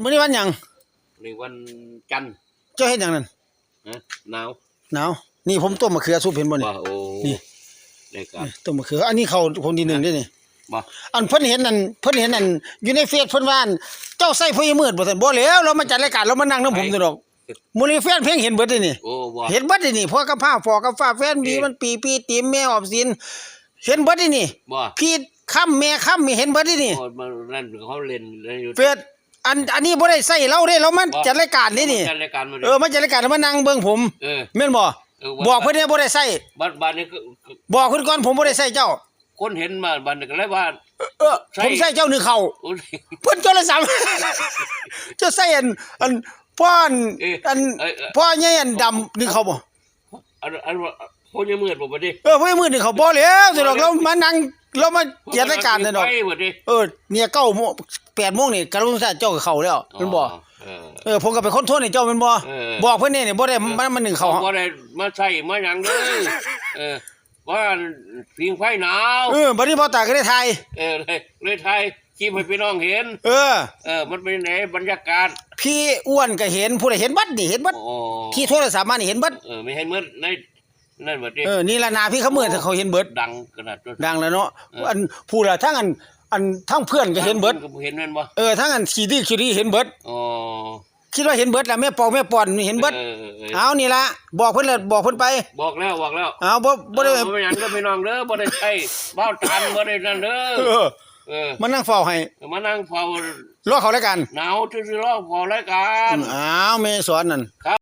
มื้อนี้วันหยังนี่วันจันทร์เจ้าเฮ็ดหยังนั่นฮะหนาวนี่ผมต้มมะเขือซุปเห็นบ่นี่โอ้นี่ได้การต้มมะเขืออันนี้เขาคนที่1เด้นี่บ่อันเพิ่นเห็นนั่นอยู่ในเฟซเพิ่นว่าเจ้าใส่พยมืดบ่ซั่นบ่แล้วเรามาจัดรายการเรามานั่งนำผมซะดอกมื้อนี้แฟนเพลงเห็นเบิดนี่โอ้บ่เห็นเบิดนี่พ่อกับผ้าฟอกับฟ้าแฟนดีมันปีติ๋มแม่ออมสินเห็นเบิดนี่บ่พี่ค่ำแม่ค่ำเห็นเบิดนี่โอ้มันนั่นเขาเล่นอยู่เฟซอันนี้บ่ได้ใส่เราเด้เรามันจัดรายการนี่จัดรายการมามันจัดรายการมานั่งเบิ่งผมแม่นบ่บอกเพิ่นบ่ได้ใส่บ้านนี้บอกเพิ่นก่อนผมบ่ได้ใส่เจ้าคนเห็นมาบ้านนี้ก็เลยว่าผมใส่เจ้า1เข้าเพิ่นโทรศัพท์เจ้าใส่อันพ่อใหญ่อันดำ1เข้าบ่อันพ่อยังมืดบ่บัดนี้พ่อยังมืด1เข้าบ่แล้วสิดอกเรามานั่งเรามาจัดรายการนั่นดอกเนี่ย9:00 น 8:00 นนี่กะลุงซ่าเจ้าก็เข้าแล้วแม่นบ่ผมก็เป็นคนโทษให้เจ้าแม่นบ่บอกเพิ่นนี่บ่ได้มัน1เข้าบ่ได้มาใช้มาหยังเด้อว่าพิงไฟหนาวบัดนี้พ่อตาก็ได้ถ่ายเลยถ่ายคลิปให้พี่น้องเห็นมันเป็นไหนบรรยากาศพี่อ้วนก็เห็นผู้ใดเห็นบัดนี่เห็นบัดที่โทรศัพท์มานี่เห็นบัดไม่เห็นมืดในนั่นบัดนี้นี่ล่ะหน้าพี่เขามืดเขาเห็นเบิดดังขนาดดังแล้วเนาะอันผู้ล่ะทั้งทั้งเพื่อนก็เห็นเบิดเห็นแม่นบ่ทั้งขี้ดื้อขี้ดีเห็นเบิดคิดว่าเห็นเบิดล่ะแม่ปอกแม่ป่อนเห็นเบิดเอานี่ล่ะบอกเพิ่นแล้วบอกเพิ่นไปบอกแล้วเอาบ่ได้บ่หยังก็พี่น้องเด้อบ่ได้ใช้บ้าวตานบ่ได้นั่นเด้อมานั่งเฝ้าให้มานั่งเฝ้ารอเขารายการหนาวซื่อๆรอเฝ้ารายการเมสอนนั่น